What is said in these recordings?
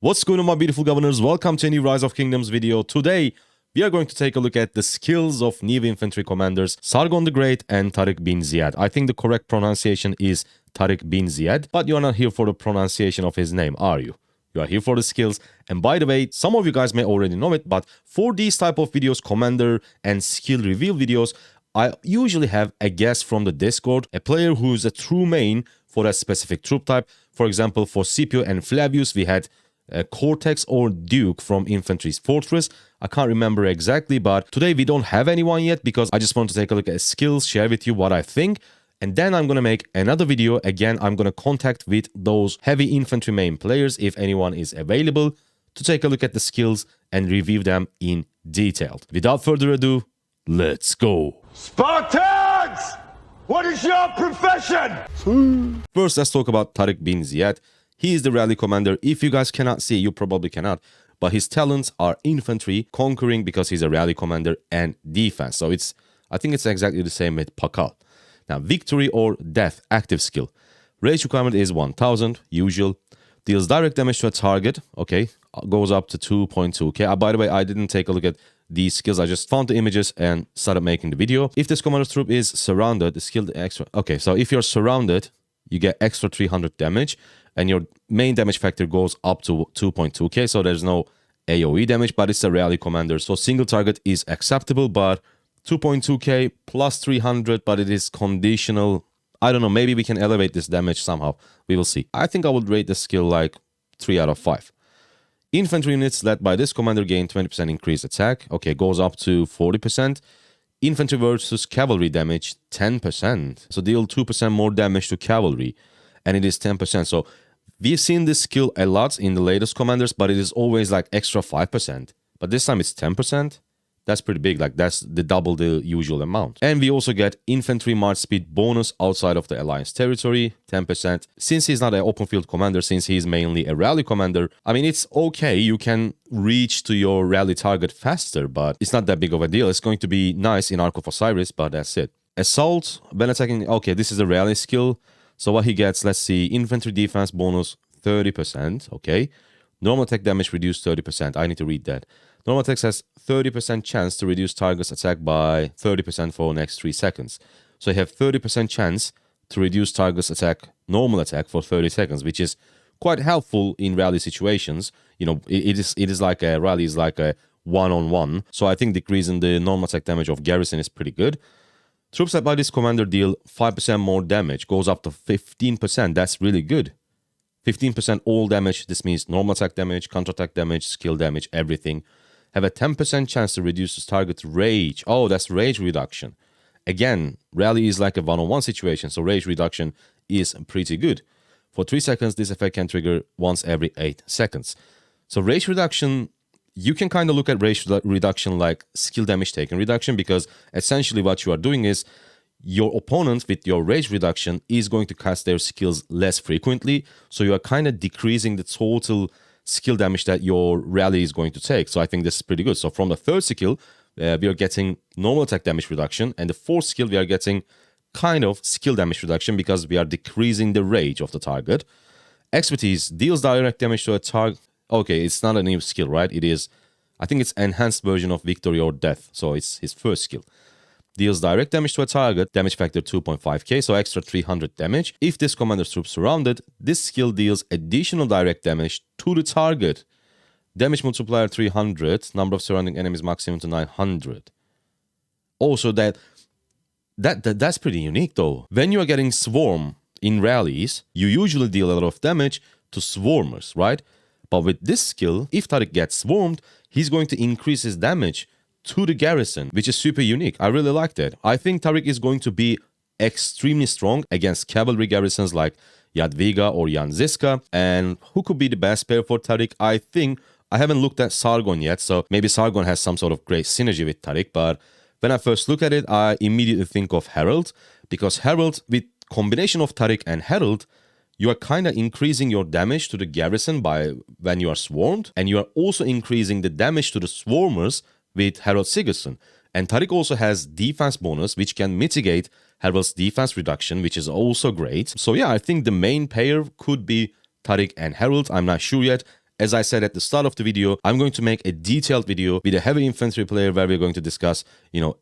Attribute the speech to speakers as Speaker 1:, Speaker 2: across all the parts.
Speaker 1: What's going on, my beautiful governors? Welcome to a new Rise of Kingdoms video. Today, we are going to take a look at the skills of new infantry commanders Sargon the Great and Tariq ibn Ziyad. I think the correct pronunciation is Tariq ibn Ziyad, but you're not here for the pronunciation of his name, are you? You are here for the skills. And by the way, some of you guys may already know it, but for these type of videos, commander and skill reveal videos, I usually have a guest from the Discord, a player who is a true main for a specific troop type. For example, for Scipio and Flavius, we had Cortex or Duke from Infantry's Fortress. I can't remember exactly, but today we don't have anyone yet because I just want to take a look at skills, share with you what I think, and then I'm going to make another video. Again, I'm going to contact with those heavy infantry main players if anyone is available to take a look at the skills and review them in detail. Without further ado, let's go.
Speaker 2: Spartans! What is your profession?
Speaker 1: First, let's talk about Tariq ibn Ziyad. He is the rally commander. If you guys cannot see, you probably cannot, but his talents are infantry, conquering because he's a rally commander, and defense. So I think it's exactly the same with Pakal. Now, victory or death, active skill. Rage requirement is 1000, usual. Deals direct damage to a target, okay, goes up to 2.2k. By the way, I didn't take a look at these skills. I just found the images and started making the video. If this commander's troop is surrounded, the skill extra. Okay, so if you're surrounded, you get extra 300 damage. And your main damage factor goes up to 2.2k, so there's no AoE damage, but it's a rally commander. So single target is acceptable, but 2.2k plus 300, but it is conditional. I don't know, maybe we can elevate this damage somehow. We will see. I think I would rate the skill like 3 out of 5. Infantry units led by this commander gain 20% increased attack. Okay, goes up to 40%. Infantry versus cavalry damage 10%. So deal 2% more damage to cavalry. And it is 10%. So we've seen this skill a lot in the latest commanders, but it is always like extra 5%. But this time it's 10%. That's pretty big. Like that's the double the usual amount. And we also get infantry march speed bonus outside of the alliance territory, 10%. Since he's not an open field commander, since he's mainly a rally commander, I mean, it's okay. You can reach to your rally target faster, but it's not that big of a deal. It's going to be nice in Ark of Osiris, but that's it. Assault, when attacking, okay, this is a rally skill. So what he gets, let's see, infantry defense bonus 30%, okay. Normal attack damage reduced 30%. I need to read that. Normal attack has 30% chance to reduce target's attack by 30% for next 3 seconds. So you have 30% chance to reduce target's attack, normal attack, for 30 seconds, which is quite helpful in rally situations. You know, it is like a rally is like a one-on-one. So I think decreasing the normal attack damage of garrison is pretty good. Troops led by this commander deal 5% more damage, goes up to 15%. That's really good. 15% all damage. This means normal attack damage, counterattack damage, skill damage, everything. Have a 10% chance to reduce the target's rage. Oh, that's rage reduction. Again, rally is like a one-on-one situation, so rage reduction is pretty good. For 3 seconds, this effect can trigger once every 8 seconds. So rage reduction, you can kind of look at rage reduction like skill damage taken reduction, because essentially what you are doing is your opponent with your rage reduction is going to cast their skills less frequently. So you are kind of decreasing the total skill damage that your rally is going to take. So I think this is pretty good. So from the third skill, we are getting normal attack damage reduction. And the fourth skill, we are getting kind of skill damage reduction because we are decreasing the rage of the target. Expertise deals direct damage to a target. Okay, it's not a new skill, right? It is, I think it's enhanced version of victory or death. So it's his first skill. Deals direct damage to a target, damage factor 2.5k, so extra 300 damage. If this commander's troops surrounded, this skill deals additional direct damage to the target. Damage multiplier 300, number of surrounding enemies maximum to 900. Also, that's pretty unique though. When you are getting swarm in rallies, you usually deal a lot of damage to swarmers, right? But with this skill, if Tariq gets swarmed, he's going to increase his damage to the garrison, which is super unique. I really like that. I think Tariq is going to be extremely strong against cavalry garrisons like Jadwiga or Jan Ziska. And who could be the best pair for Tariq? I think, I haven't looked at Sargon yet, so maybe Sargon has some sort of great synergy with Tariq, but when I first look at it, I immediately think of Herald, because Herald, with combination of Tariq and Herald, you are kind of increasing your damage to the garrison by when you are swarmed, and you are also increasing the damage to the swarmers with Harold Sigurdsson. And Tariq also has defense bonus, which can mitigate Harold's defense reduction, which is also great. So yeah, I think the main pair could be Tariq and Harold. I'm not sure yet. As I said at the start of the video, I'm going to make a detailed video with a heavy infantry player where we're going to discuss,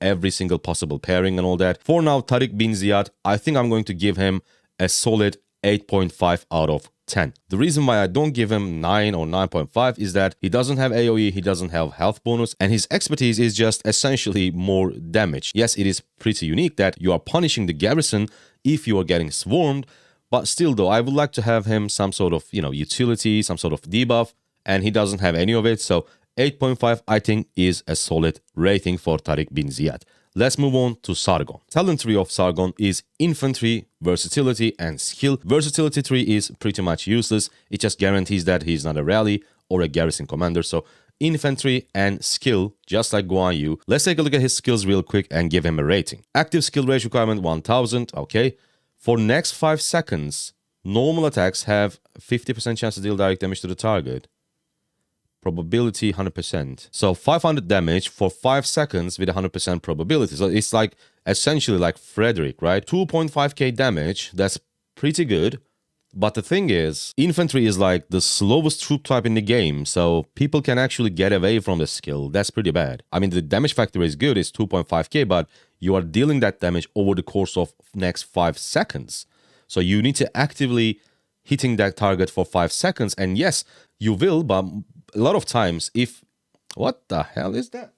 Speaker 1: every single possible pairing and all that. For now, Tariq bin Ziyad, I think I'm going to give him a solid 8.5 out of 10. The reason why I don't give him 9 or 9.5 is that he doesn't have AoE, he doesn't have health bonus, and his expertise is just essentially more damage. Yes, it is pretty unique that you are punishing the garrison if you are getting swarmed, but still though, I would like to have him some sort of, utility, some sort of debuff, and he doesn't have any of it, so 8.5 I think is a solid rating for Tariq bin Ziyad. Let's move on to Sargon. Talent tree of Sargon is infantry, versatility, and skill. Versatility tree is pretty much useless. It just guarantees that he's not a rally or a garrison commander. So infantry and skill, just like Guan Yu. Let's take a look at his skills real quick and give him a rating. Active skill range requirement 1000. Okay. For next 5 seconds, normal attacks have 50% chance to deal direct damage to the target. Probability 100%. So 500 damage for 5 seconds with 100% probability. So it's like essentially like Frederick, right? 2.5k damage. That's pretty good. But the thing is, infantry is like the slowest troop type in the game. So people can actually get away from the skill. That's pretty bad. I mean, the damage factor is good. It's 2.5k, but you are dealing that damage over the course of next 5 seconds. So you need to actively hitting that target for 5 seconds. And yes, you will, but a lot of times what the hell is that?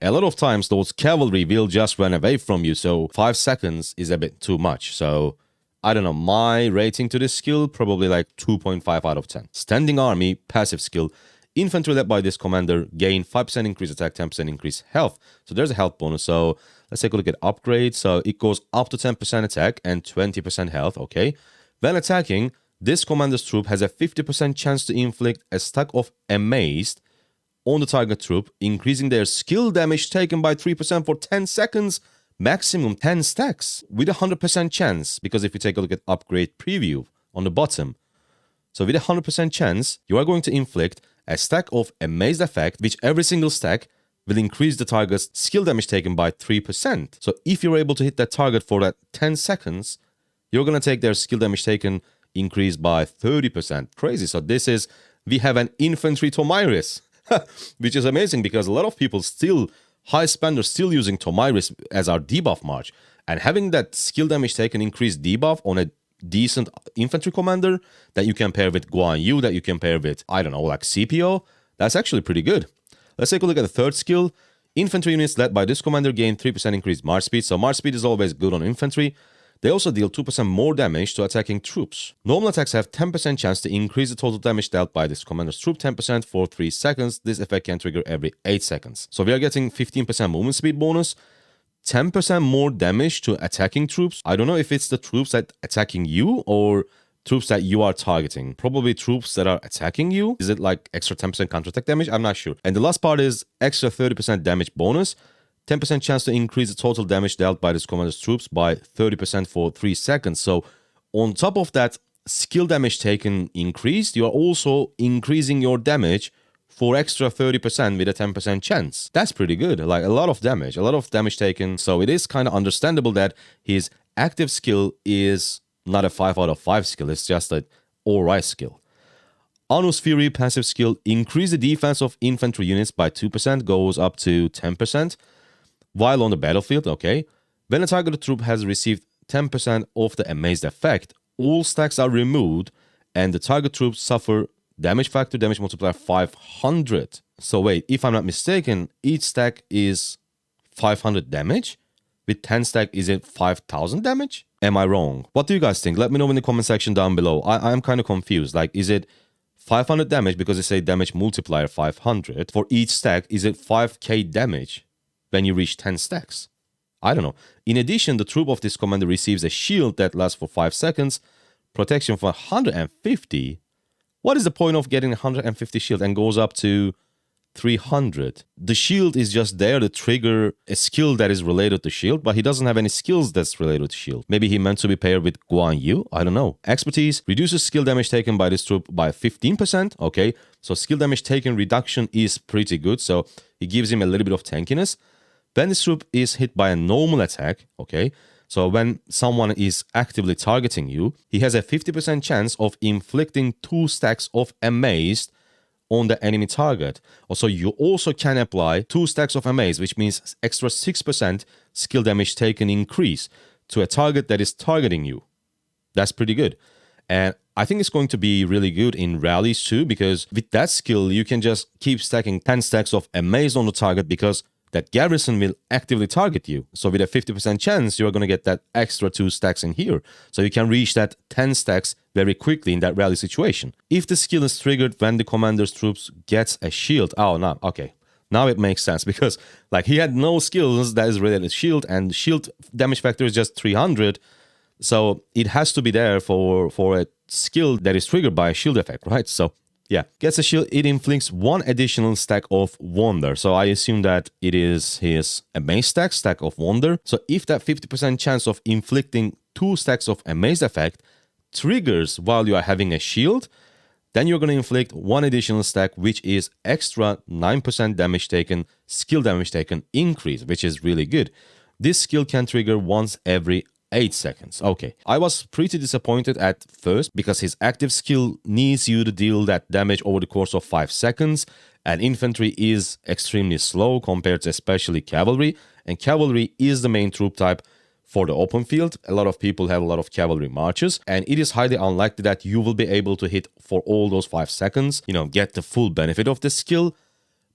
Speaker 1: A lot of times those cavalry will just run away from you, so 5 seconds is a bit too much. So I don't know, my rating to this skill probably like 2.5 out of 10. Standing army, passive skill. Infantry led by this commander gain 5% increase attack, 10% increase health. So there's a health bonus. So let's take a look at upgrade. So it goes up to 10% attack and 20% health, okay? When attacking, this commander's troop has a 50% chance to inflict a stack of amazed on the target troop, increasing their skill damage taken by 3% for 10 seconds, maximum 10 stacks, with a 100% chance, because if you take a look at upgrade preview on the bottom, so with a 100% chance, you are going to inflict a stack of amazed effect, which every single stack will increase the target's skill damage taken by 3%. So if you're able to hit that target for that 10 seconds, you're going to take their skill damage taken increased by 30%. Crazy. So we have an infantry Tomyris, which is amazing because a lot of people still, high spenders still using Tomyris as our debuff march. And having that skill damage taken increased debuff on a decent infantry commander that you can pair with Guan Yu, that you can pair with, I don't know, like CPO, that's actually pretty good. Let's take a look at the third skill. Infantry units led by this commander gain 3% increased march speed. So march speed is always good on infantry. They also deal 2% more damage to attacking troops. Normal attacks have 10% chance to increase the total damage dealt by this commander's troop 10% for 3 seconds. This effect can trigger every 8 seconds. So we are getting 15% movement speed bonus, 10% more damage to attacking troops. I don't know if it's the troops that attacking you or troops that you are targeting. Probably troops that are attacking you. Is it like extra 10% counterattack damage? I'm not sure. And the last part is extra 30% damage bonus. 10% chance to increase the total damage dealt by this commander's troops by 30% for 3 seconds. So on top of that skill damage taken increased, you are also increasing your damage for extra 30% with a 10% chance. That's pretty good. Like a lot of damage taken. So it is kind of understandable that his active skill is not a 5 out of 5 skill. It's just an alright skill. Anu's Fury passive skill, increase the defense of infantry units by 2%, goes up to 10%. While on the battlefield, okay, when a targeted troop has received 10% of the amazed effect, all stacks are removed and the target troops suffer damage factor, damage multiplier 500. So wait, if I'm not mistaken, each stack is 500 damage? With 10 stack, is it 5,000 damage? Am I wrong? What do you guys think? Let me know in the comment section down below. I'm kind of confused. Like, is it 500 damage because they say damage multiplier 500? For each stack, is it 5k damage when you reach 10 stacks? I don't know. In addition, the troop of this commander receives a shield that lasts for 5 seconds, protection for 150. What is the point of getting 150 shield and goes up to 300? The shield is just there to trigger a skill that is related to shield, but he doesn't have any skills that's related to shield. Maybe he meant to be paired with Guan Yu? I don't know. Expertise reduces skill damage taken by this troop by 15%. Okay, so skill damage taken reduction is pretty good, so it gives him a little bit of tankiness. When this troop is hit by a normal attack, okay, so when someone is actively targeting you, he has a 50% chance of inflicting 2 stacks of amazed on the enemy target. Also, you also can apply 2 stacks of amaze, which means extra 6% skill damage taken increase to a target that is targeting you. That's pretty good. And I think it's going to be really good in rallies too, because with that skill, you can just keep stacking 10 stacks of amaze on the target because that garrison will actively target you. So with a 50% chance, you're going to get that extra 2 stacks in here. So you can reach that 10 stacks very quickly in that rally situation. If the skill is triggered when the commander's troops gets a shield. Oh, no. Okay. Now it makes sense because like he had no skills that is related to shield, and shield damage factor is just 300. So it has to be there for a skill that is triggered by a shield effect, right? So yeah, gets a shield, it inflicts 1 additional stack of wonder. So I assume that it is his amaze stack of wonder. So if that 50% chance of inflicting 2 stacks of amaze effect triggers while you are having a shield, then you're going to inflict 1 additional stack, which is extra 9% damage taken, skill damage taken increase, which is really good. This skill can trigger once every 8 seconds. Okay, I was pretty disappointed at first because his active skill needs you to deal that damage over the course of 5 seconds, and infantry is extremely slow compared to especially cavalry, and cavalry is the main troop type for the open field. A lot of people have a lot of cavalry marches, and it is highly unlikely that you will be able to hit for all those 5 seconds, get the full benefit of the skill.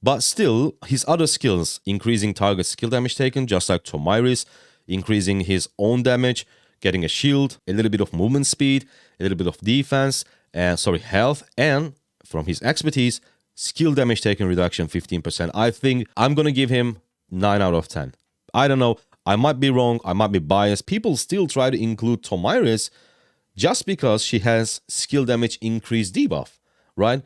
Speaker 1: But still, his other skills, increasing target skill damage taken, just like Tomyris, increasing his own damage, getting a shield, a little bit of movement speed, a little bit of defense, health, and from his expertise, skill damage taken reduction 15%. I think I'm going to give him 9 out of 10. I don't know. I might be wrong. I might be biased. People still try to include Tomyris just because she has skill damage increase debuff, right?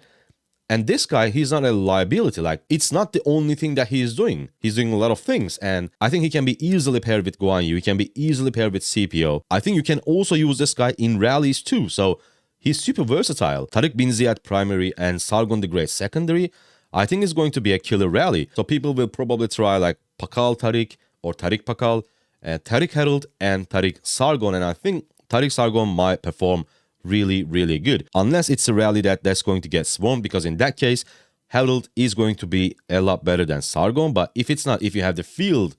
Speaker 1: And this guy, he's not a liability. Like, it's not the only thing that he is doing. He's doing a lot of things. And I think he can be easily paired with Guan Yu. He can be easily paired with CPO. I think you can also use this guy in rallies too. So he's super versatile. Tariq ibn Ziyad primary and Sargon the Great secondary, I think is going to be a killer rally. So people will probably try like Pakal Tariq or Tariq Pakal, Tariq Herald, and Tariq Sargon. And I think Tariq Sargon might perform really, really good. Unless it's a rally that's going to get swarmed, because in that case, Herald is going to be a lot better than Sargon. But if it's not, if you have the field,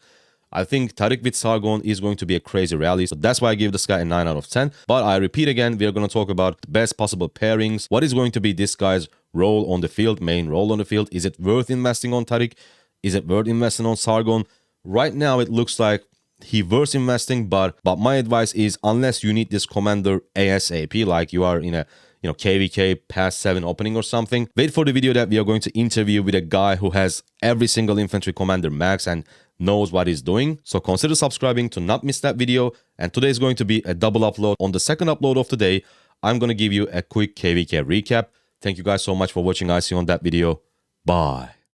Speaker 1: I think Tariq with Sargon is going to be a crazy rally. So that's why I give this guy a 9 out of 10. But I repeat again, we are going to talk about the best possible pairings. What is going to be this guy's role on the field, main role on the field? Is it worth investing on Tariq? Is it worth investing on Sargon? Right now, it looks like he worth investing, but my advice is, unless you need this commander ASAP, like you are in a KVK past 7 opening or something, wait for the video that we are going to interview with a guy who has every single infantry commander max and knows what he's doing. So consider subscribing to not miss that video. And today is going to be a double upload. On the second upload of the day, I'm going to give you a quick KVK recap. Thank you guys so much for watching. I see you on that video. Bye.